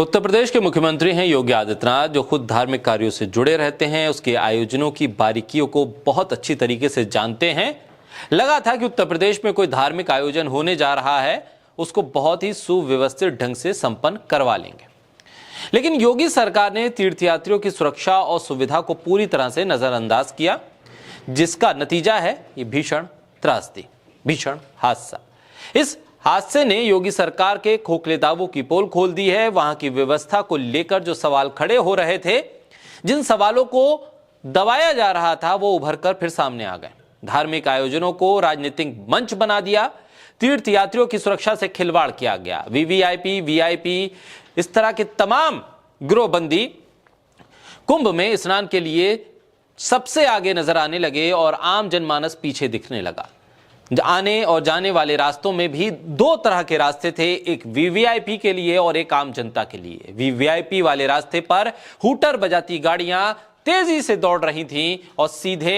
उत्तर प्रदेश के मुख्यमंत्री हैं योगी आदित्यनाथ, जो खुद धार्मिक कार्यों से जुड़े रहते हैं, उसके आयोजनों की बारीकियों को बहुत अच्छी तरीके से जानते हैं। लगा था कि उत्तर प्रदेश में कोई धार्मिक आयोजन होने जा रहा है, उसको बहुत ही सुव्यवस्थित ढंग से संपन्न करवा लेंगे। लेकिन योगी सरकार ने तीर्थयात्रियों की सुरक्षा और सुविधा को पूरी तरह से नजरअंदाज किया, जिसका नतीजा है ये भीषण त्रासदी, भीषण हादसा। इस हादसे ने योगी सरकार के खोखले दावों की पोल खोल दी है। वहां की व्यवस्था को लेकर जो सवाल खड़े हो रहे थे, जिन सवालों को दबाया जा रहा था, वो उभरकर फिर सामने आ गए। धार्मिक आयोजनों को राजनीतिक मंच बना दिया, तीर्थयात्रियों की सुरक्षा से खिलवाड़ किया गया, वीवीआईपी, वीआईपी, इस तरह के तमाम गिरोहबंदी कुंभ में स्नान के लिए सबसे आगे नजर आने लगे और आम जनमानस पीछे दिखने लगा। आने और जाने वाले रास्तों में भी दो तरह के रास्ते थे, एक वीवीआईपी के लिए और एक आम जनता के लिए। वीवीआईपी वाले रास्ते पर हूटर बजाती गाड़ियां तेजी से दौड़ रही थीं और सीधे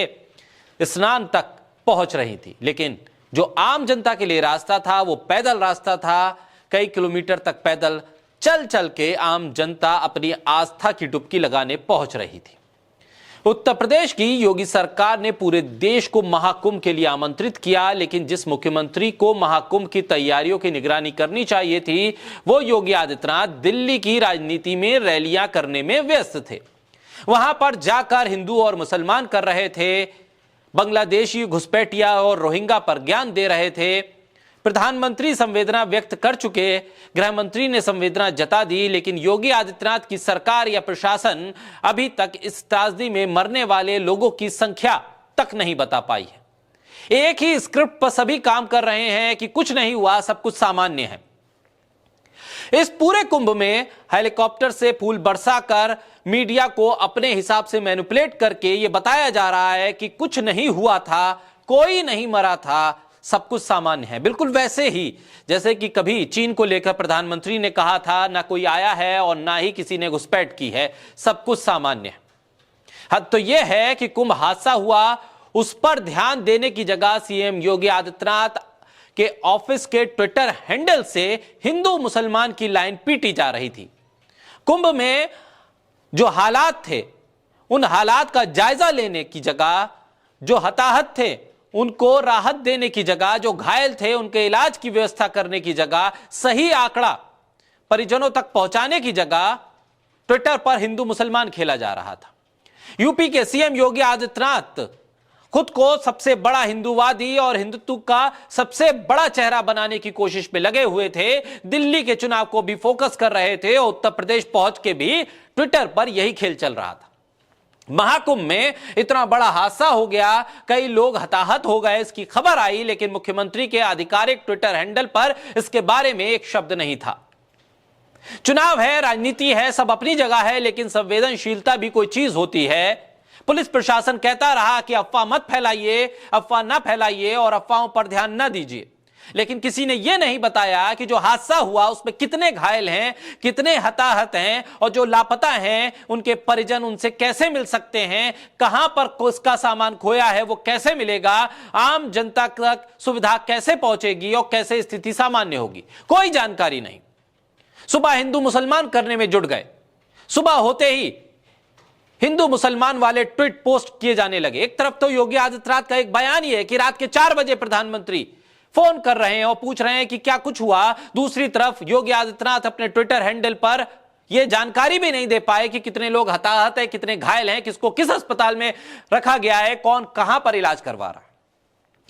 स्नान तक पहुंच रही थी, लेकिन जो आम जनता के लिए रास्ता था वो पैदल रास्ता था। कई किलोमीटर तक पैदल चल चल के आम जनता अपनी आस्था की डुबकी लगाने पहुंच रही थी। उत्तर प्रदेश की योगी सरकार ने पूरे देश को महाकुंभ के लिए आमंत्रित किया, लेकिन जिस मुख्यमंत्री को महाकुंभ की तैयारियों की निगरानी करनी चाहिए थी, वो योगी आदित्यनाथ दिल्ली की राजनीति में रैलियां करने में व्यस्त थे। वहां पर जाकर हिंदू और मुसलमान कर रहे थे, बांग्लादेशी घुसपैठिया और रोहिंग्या पर ज्ञान दे रहे थे। प्रधानमंत्री संवेदना व्यक्त कर चुके, गृह मंत्री ने संवेदना जता दी, लेकिन योगी आदित्यनाथ की सरकार या प्रशासन अभी तक इस त्रासदी में मरने वाले लोगों की संख्या तक नहीं बता पाई है। एक ही स्क्रिप्ट पर सभी काम कर रहे हैं कि कुछ नहीं हुआ, सब कुछ सामान्य है। इस पूरे कुंभ में हेलीकॉप्टर से फूल बरसाकर मीडिया को अपने हिसाब से मैनिपुलेट करके यह बताया जा रहा है कि कुछ नहीं हुआ था, कोई नहीं मरा था, सब कुछ सामान्य है। बिल्कुल वैसे ही जैसे कि कभी चीन को लेकर प्रधानमंत्री ने कहा था, ना कोई आया है और ना ही किसी ने घुसपैठ की है, सब कुछ सामान्य है। हद तो यह है कि कुंभ हादसा हुआ, उस पर ध्यान देने की जगह सीएम योगी आदित्यनाथ के ऑफिस के ट्विटर हैंडल से हिंदू मुसलमान की लाइन पीटी जा रही थी। कुंभ में जो हालात थे, उन हालात का जायजा लेने की जगह, जो हताहत थे उनको राहत देने की जगह, जो घायल थे उनके इलाज की व्यवस्था करने की जगह, सही आंकड़ा परिजनों तक पहुंचाने की जगह ट्विटर पर हिंदू मुसलमान खेला जा रहा था। यूपी के सीएम योगी आदित्यनाथ खुद को सबसे बड़ा हिंदूवादी और हिंदुत्व का सबसे बड़ा चेहरा बनाने की कोशिश में लगे हुए थे। दिल्ली के चुनाव को भी फोकस कर रहे थे और उत्तर प्रदेश पहुंच के भी ट्विटर पर यही खेल चल रहा था। महाकुंभ में इतना बड़ा हादसा हो गया, कई लोग हताहत हो गए, इसकी खबर आई, लेकिन मुख्यमंत्री के आधिकारिक ट्विटर हैंडल पर इसके बारे में एक शब्द नहीं था। चुनाव है, राजनीति है, सब अपनी जगह है, लेकिन संवेदनशीलता भी कोई चीज होती है। पुलिस प्रशासन कहता रहा कि अफवाह मत फैलाइए, अफवाह ना फैलाइए और अफवाहों पर ध्यान न दीजिए, लेकिन किसी ने यह नहीं बताया कि जो हादसा हुआ उसमें कितने घायल हैं, कितने हताहत हैं, और जो लापता हैं उनके परिजन उनसे कैसे मिल सकते हैं, कहां पर उसका सामान खोया है वो कैसे मिलेगा, आम जनता तक सुविधा कैसे पहुंचेगी और कैसे स्थिति सामान्य होगी, कोई जानकारी नहीं। सुबह हिंदू मुसलमान करने में जुट गए, सुबह होते ही हिंदू मुसलमान वाले ट्वीट पोस्ट किए जाने लगे। एक तरफ तो योगी आदित्यनाथ का एक बयान ही है कि रात के 4 बजे प्रधानमंत्री फोन कर रहे हैं और पूछ रहे हैं कि क्या कुछ हुआ। दूसरी तरफ योगी आदित्यनाथ अपने ट्विटर हैंडल पर यह जानकारी भी नहीं दे पाए कि कितने लोग हताहत हैं, कितने घायल हैं, किसको किस अस्पताल में रखा गया है, कौन कहां पर इलाज करवा रहा है,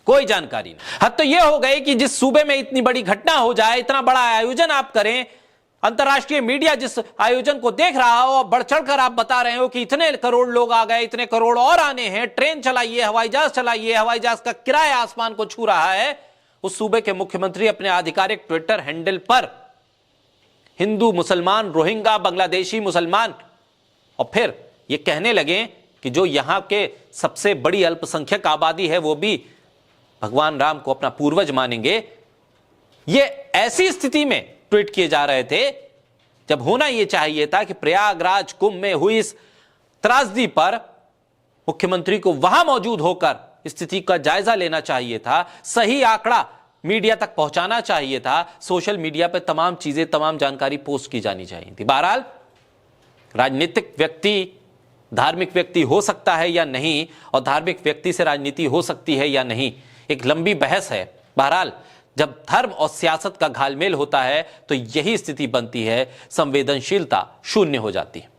कोई जानकारी नहीं। हद तो यह हो गई कि जिस सूबे में इतनी बड़ी घटना हो जाए, इतना बड़ा आयोजन आप करें, अंतरराष्ट्रीय मीडिया जिस आयोजन को देख रहा हो और बढ़ चढ़कर आप बता रहे हो कि इतने करोड़ लोग आ गए, इतने करोड़ और आने हैं, ट्रेन चलाइए, हवाई जहाज चलाइए, हवाई जहाज का किराया आसमान को छू रहा है, उस सूबे के मुख्यमंत्री अपने आधिकारिक ट्विटर हैंडल पर हिंदू मुसलमान, रोहिंग्या, बांग्लादेशी मुसलमान, और फिर ये कहने लगे कि जो यहां के सबसे बड़ी अल्पसंख्यक आबादी है वो भी भगवान राम को अपना पूर्वज मानेंगे। ये ऐसी स्थिति में ट्वीट किए जा रहे थे जब होना यह चाहिए था कि प्रयागराज कुंभ में हुई इस त्रासदी पर मुख्यमंत्री को वहां मौजूद होकर स्थिति का जायजा लेना चाहिए था, सही आंकड़ा मीडिया तक पहुंचाना चाहिए था। सोशल मीडिया पर तमाम चीजें, तमाम जानकारी पोस्ट की जानी चाहिए थी। बहरहाल राजनीतिक व्यक्ति धार्मिक व्यक्ति हो सकता है या नहीं, और धार्मिक व्यक्ति से राजनीति हो सकती है या नहीं, एक लंबी बहस है। बहरहाल जब धर्म और सियासत का घालमेल होता है तो यही स्थिति बनती है, संवेदनशीलता शून्य हो जाती है।